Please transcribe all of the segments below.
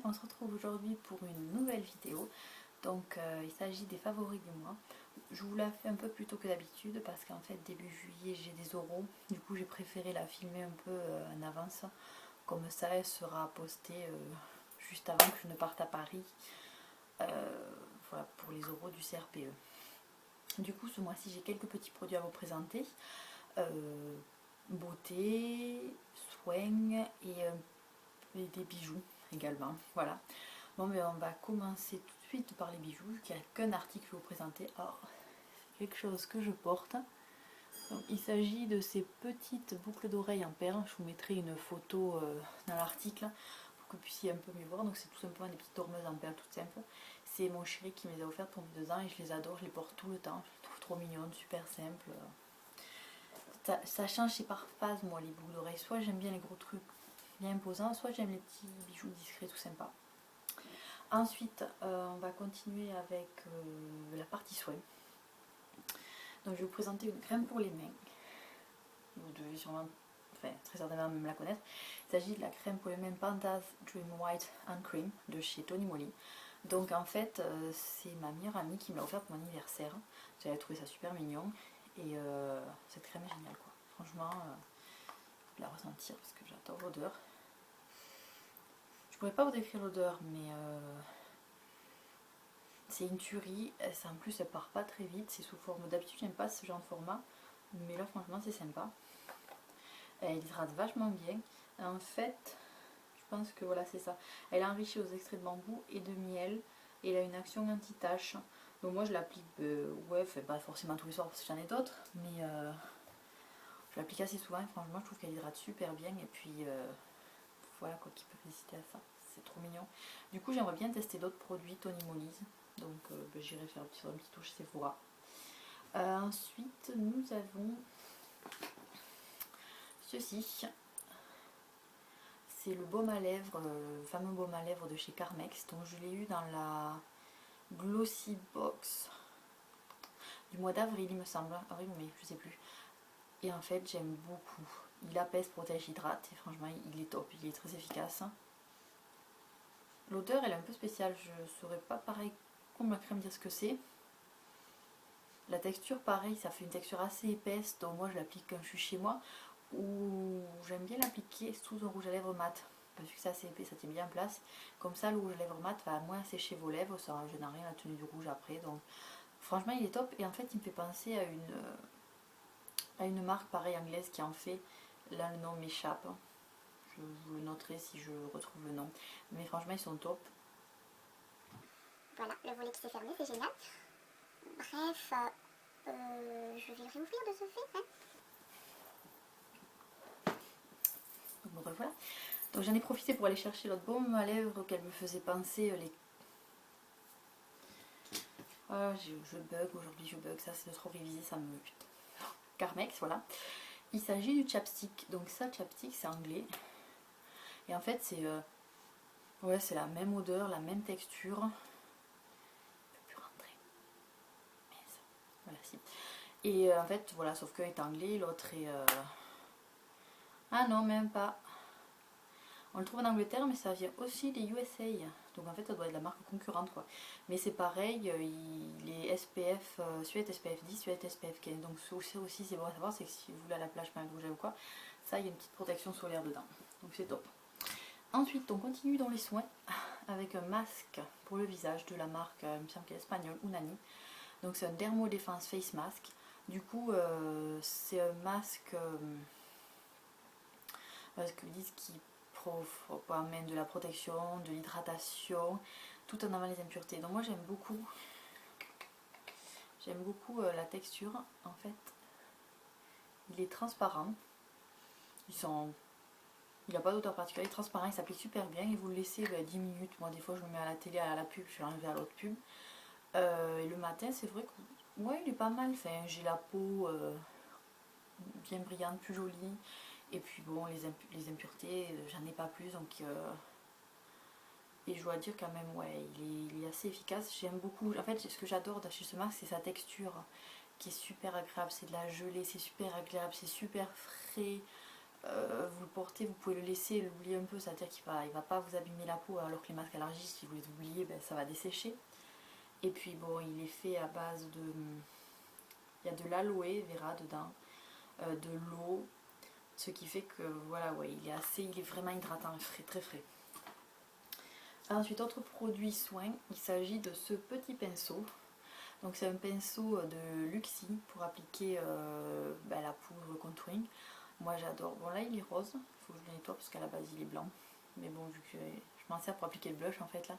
on se retrouve aujourd'hui pour une nouvelle vidéo. Donc il s'agit des favoris du mois. Je vous la fais un peu plus tôt que d'habitude parce qu'en fait début juillet j'ai des oraux. Du coup j'ai préféré la filmer un peu en avance. Comme ça elle sera postée juste avant que je ne parte à Paris. Voilà pour les oraux du CRPE. Du coup ce mois-ci j'ai quelques petits produits à vous présenter. Beauté, soins et des bijoux également. Voilà. Bon, mais on va commencer tout de suite par les bijoux. Il n'y a qu'un article à vous présenter. Alors, c'est quelque chose que je porte. Donc, il s'agit de ces petites boucles d'oreilles en perles. Je vous mettrai une photo dans l'article pour que vous puissiez un peu mieux voir. Donc, c'est tout simplement des petites dormeuses en perles toutes simples. C'est mon chéri qui me les a offertes pour mes 2 ans et je les adore. Je les porte tout le temps. Je les trouve trop mignonnes, super simples. Ça change, c'est par phase, moi, les boucles d'oreilles. Soit j'aime bien les gros trucs bien imposants, soit j'aime les petits bijoux discrets, tout sympa. Ensuite, on va continuer avec la partie soins. Donc, je vais vous présenter une crème pour les mains. Vous devez sûrement, enfin, très certainement même la connaître. Il s'agit de la crème pour les mains Pandas Dream White and Cream de chez Tony Moly. Donc, en fait, c'est ma meilleure amie qui me l'a offert pour mon anniversaire. J'avais trouvé ça super mignon. Et cette crème est géniale, quoi. Franchement, je vais la ressentir parce que j'adore l'odeur. Je pourrais pas vous décrire l'odeur, mais c'est une tuerie. En plus, elle part pas très vite. C'est sous forme. D'habitude, j'aime pas ce genre de format, mais là, franchement, c'est sympa. Elle hydrate vachement bien. En fait, je pense que voilà, c'est ça. Elle est enrichie aux extraits de bambou et de miel. Et elle a une action anti-tache. Donc, moi, je l'applique, ouais, pas forcément tous les soirs parce que j'en ai d'autres, mais je l'applique assez souvent. Et franchement, je trouve qu'elle hydrate super bien. Et puis, voilà quoi, qui peut résister à ça. C'est trop mignon. Du coup, j'aimerais bien tester d'autres produits Tony Moly's. Donc, j'irai faire un petit tour chez Sephora. Ensuite, nous avons ceci. C'est le baume à lèvres, le fameux baume à lèvres de chez Carmex. Donc, je l'ai eu dans la Glossy Box du mois d'avril, il me semble. Avril ou mai, je sais plus. Et en fait, j'aime beaucoup. Il apaise, protège, hydrate. Et franchement, il est top. Il est très efficace. L'odeur, elle est un peu spéciale. Je ne saurais pas pareil comme la crème dire ce que c'est. La texture, pareil, ça fait une texture assez épaisse. Donc moi, je l'applique quand je suis chez moi. Ou j'aime bien l'appliquer sous un rouge à lèvres mat. Parce que c'est assez épais, ça tient bien en place. Comme ça, le rouge à lèvres mat va moins sécher vos lèvres. Ça ne gêne rien la tenue du rouge après. Donc franchement, il est top. Et en fait, il me fait penser à une marque pareille anglaise qui en fait. Là, le nom m'échappe. Je vous le noterai si je retrouve le nom. Mais franchement, ils sont top. Voilà, le volet qui s'est fermé, c'est génial. Bref, je vais le réouvrir de ce fait. Hein. Donc me revoilà. Donc j'en ai profité pour aller chercher l'autre baume à lèvres qu'elle me faisait penser les... Oh, je bug aujourd'hui, je bug, ça c'est de trop réviser, ça me... Carmex, voilà. Il s'agit du chapstick. Donc ça, chapstick, c'est anglais. Et en fait, c'est ouais, c'est la même odeur, la même texture. Je peux plus rentrer. Mais ça, voilà, si. Et en fait, voilà, sauf qu'un est anglais, l'autre est... Ah non, même pas. On le trouve en Angleterre, mais ça vient aussi des USA. Donc en fait, ça doit être la marque concurrente, quoi. Mais c'est pareil, il est SPF, celui est SPF 10, celui est SPF 15. Donc ça aussi, c'est bon à savoir, c'est que si vous voulez à la plage, pas un rouge ou quoi, ça, il y a une petite protection solaire dedans. Donc c'est top. Ensuite, on continue dans les soins avec un masque pour le visage de la marque, il me semble qu'elle est espagnole, Unani. Donc c'est un Dermo Defense Face Mask. Du coup, c'est un masque qu'ils disent qui amène de la protection, de l'hydratation, tout en enlevant les impuretés. Donc moi j'aime beaucoup la texture. En fait, il est transparent. Il n'a pas d'odeur particulière, il est transparent, il s'applique super bien et vous le laissez 10 minutes. Moi des fois je le mets à la télé, à la pub, je vais l'enlever à l'autre pub. Et le matin c'est vrai que ouais, il est pas mal. Enfin, j'ai la peau bien brillante, plus jolie. Et puis bon, les impuretés, j'en ai pas plus, donc et je dois dire quand même, ouais, il est assez efficace. J'aime beaucoup, en fait, ce que j'adore chez ce masque, c'est sa texture qui est super agréable. C'est de la gelée, c'est super agréable, c'est super frais. vous le portez, vous pouvez le laisser, l'oublier un peu, c'est-à-dire qu'il va pas vous abîmer la peau, alors que les masques à l'argile, si vous les oubliez, ben, ça va dessécher. Et puis bon, il est fait à base de... Il y a de l'aloe vera dedans, de l'eau, ce qui fait que voilà, ouais, il est vraiment hydratant, frais, très frais. Ensuite, autre produit soin, il s'agit de ce petit pinceau. Donc c'est un pinceau de Luxie pour appliquer la poudre contouring. Moi j'adore. Bon là il est rose, il faut que je le nettoie parce qu'à la base il est blanc. Mais bon, vu que je m'en sers pour appliquer le blush en fait là.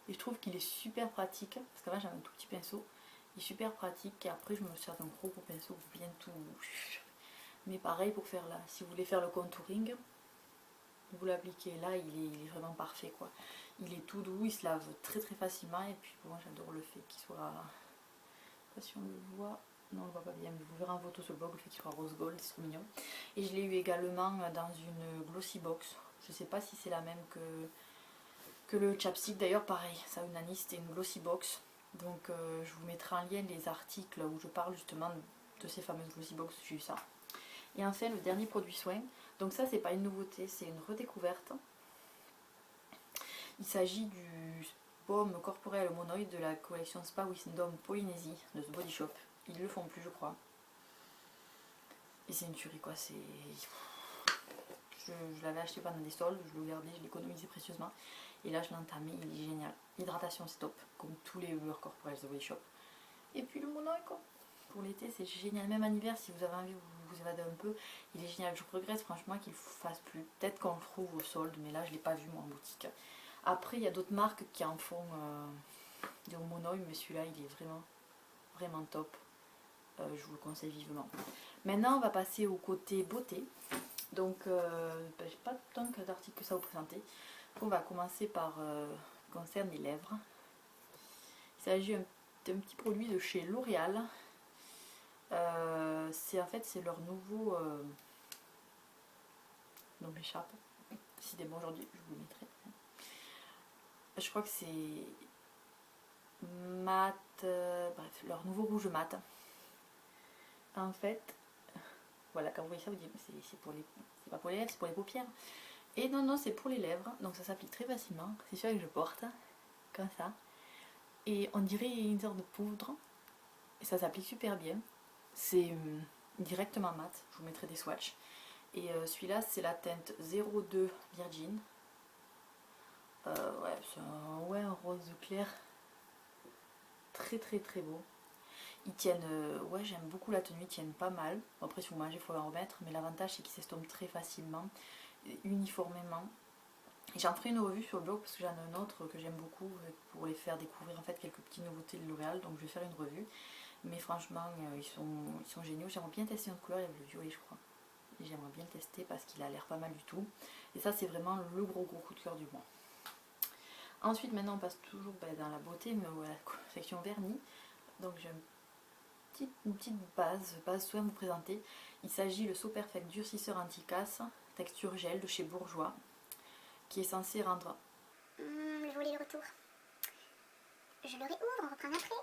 Et je trouve qu'il est super pratique, parce qu'avant j'avais un tout petit pinceau. Il est super pratique et après je me sers d'un gros pinceau pour bien tout... Mais pareil pour faire là, si vous voulez faire le contouring, vous l'appliquez là, il est vraiment parfait quoi. Il est tout doux, il se lave très très facilement et puis bon j'adore le fait qu'il soit... Je sais pas si on le voit, non on le voit pas bien, mais vous verrez en photo sur le blog le fait qu'il soit rose gold, c'est trop mignon. Et je l'ai eu également dans une glossy box, je sais pas si c'est la même que le chapstick, d'ailleurs pareil, ça Unani c'était une glossy box. Donc je vous mettrai en lien les articles où je parle justement de ces fameuses glossy box, j'ai eu ça. Et enfin le dernier produit soin, donc ça c'est pas une nouveauté, c'est une redécouverte. Il s'agit du baume corporel monoïde de la collection Spa Wisdom Polynésie de The Body Shop. Ils le font plus je crois. Et c'est une tuerie quoi, c'est... Je l'avais acheté pendant des soldes, je l'ai gardé, je l'ai économisé précieusement. Et là je l'ai entamé, il est génial. Hydratation c'est top, comme tous les beurres corporels The Body Shop. Et puis le monoïde quoi. Pour l'été c'est génial, même en hiver si vous avez envie de vous évader un peu, il est génial. Je regrette franchement qu'il ne fasse plus. Peut-être qu'on le trouve au solde, mais là je ne l'ai pas vu moi en boutique. Après il y a d'autres marques qui en font des monoïdes, mais celui-là il est vraiment, vraiment top. Je vous le conseille vivement. Maintenant on va passer au côté beauté. Donc j'ai pas tant d'articles que ça à vous présenter. On va commencer par concerne les lèvres. Il s'agit d'un petit produit de chez L'Oréal. C'est leur nouveau nom m'échappe. Décidément aujourd'hui je vous le mettrai. Je crois que c'est mat, bref, leur nouveau rouge mat. En fait, voilà, quand vous voyez ça, vous dites c'est pour les, c'est pas pour les lèvres, c'est pour les paupières. Et non, c'est pour les lèvres, donc ça s'applique très facilement. C'est celui que je porte, comme ça. Et on dirait une sorte de poudre. Et ça s'applique super bien. C'est directement mat, je vous mettrai des swatchs. Et celui-là, c'est la teinte 02 Virgin. Ouais, c'est un rose clair. Très très très beau. Ils tiennent, ouais j'aime beaucoup la tenue, ils tiennent pas mal. Après si vous mangez il faut en remettre, mais l'avantage c'est qu'ils s'estompent très facilement, uniformément. Et j'en ferai une revue sur le blog parce que j'en ai un autre que j'aime beaucoup pour les faire découvrir en fait quelques petites nouveautés de L'Oréal, donc je vais faire une revue. Mais franchement ils sont géniaux, j'aimerais bien tester une autre couleur, il y avait le violet je crois. Et j'aimerais bien le tester parce qu'il a l'air pas mal du tout. Et ça c'est vraiment le gros coup de cœur du mois. Ensuite maintenant on passe toujours dans la beauté, mais voilà, section vernis. Donc j'ai une petite base soin à vous présenter. Il s'agit le So Perfect durcisseur anti-casse, texture gel de chez Bourjois, qui est censé rendre... Le volet de retour. Je le réouvre, on reprend après.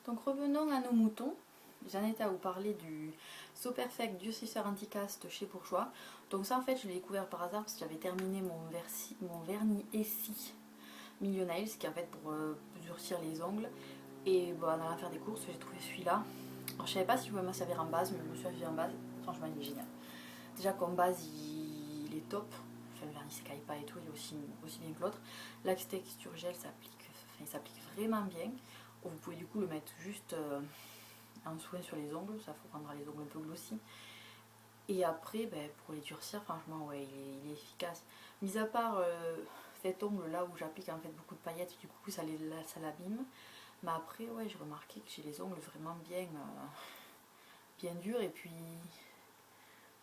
Donc revenons à nos moutons. J'en étais à vous parler du So Perfect durcisseur anti-casse de chez Bourjois. Donc ça en fait je l'ai découvert par hasard parce que j'avais terminé mon vernis Essie Million Nails, qui est en fait pour durcir les ongles. Et bon, en allant faire des courses, j'ai trouvé celui-là. Alors je savais pas si je pouvais m'en servir en base, mais je me suis servi en base. Franchement, il est génial. Déjà qu'en base, il est top. Enfin, le vernis s'écaille pas et tout, il est aussi bien que l'autre. La texture gel il s'applique vraiment bien. Vous pouvez du coup le mettre juste en soin sur les ongles, ça rendra les ongles un peu glossy. Et après, pour les durcir, franchement, ouais, il est efficace. Mis à part cet ongle là où j'applique en fait beaucoup de paillettes, du coup ça l'abîme. Mais après, ouais, j'ai remarqué que j'ai les ongles vraiment bien durs et puis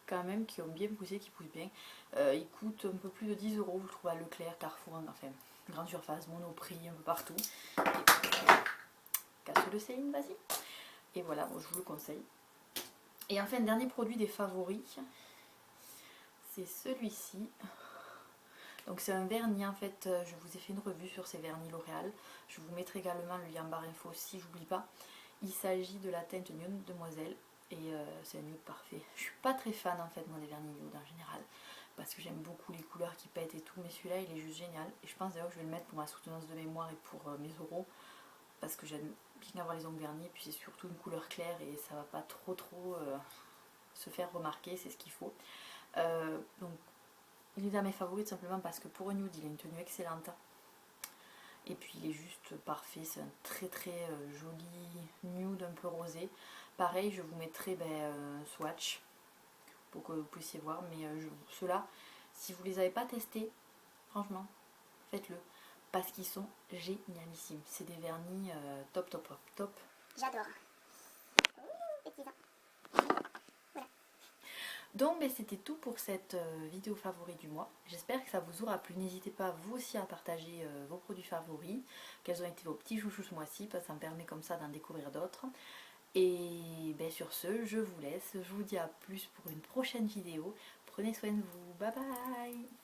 quand même qui ont bien poussé, qui poussent bien. Ils coûtent un peu plus de 10 €, vous le trouvez à Leclerc, Carrefour, enfin, grande surface, Monoprix, un peu partout. Casse le Céline, vas-y. Et voilà, bon, je vous le conseille. Et enfin, le dernier produit des favoris, c'est celui-ci. Donc c'est un vernis en fait, je vous ai fait une revue sur ces vernis L'Oréal. Je vous mettrai également le lien en barre info si j'oublie pas. Il s'agit de la teinte Neon Demoiselle et c'est un nude parfait. Je suis pas très fan en fait moi des vernis nude en général parce que j'aime beaucoup les couleurs qui pètent et tout, mais celui-là il est juste génial et je pense d'ailleurs que je vais le mettre pour ma soutenance de mémoire et pour mes oraux parce que j'aime bien avoir les ongles vernis et puis c'est surtout une couleur claire et ça va pas trop se faire remarquer, c'est ce qu'il faut. Donc il est dans mes favoris tout simplement parce que pour un nude il a une tenue excellente et puis il est juste parfait, c'est un très joli nude un peu rosé. Pareil, je vous mettrai swatch pour que vous puissiez voir, mais ceux-là, si vous les avez pas testés, franchement, faites-le parce qu'ils sont génialissimes. C'est des vernis top. J'adore. Petit vin. Donc c'était tout pour cette vidéo favori du mois. J'espère que ça vous aura plu. N'hésitez pas vous aussi à partager vos produits favoris, quels ont été vos petits chouchous ce mois-ci, parce que ça me permet comme ça d'en découvrir d'autres. Et sur ce, je vous laisse. Je vous dis à plus pour une prochaine vidéo. Prenez soin de vous. Bye bye.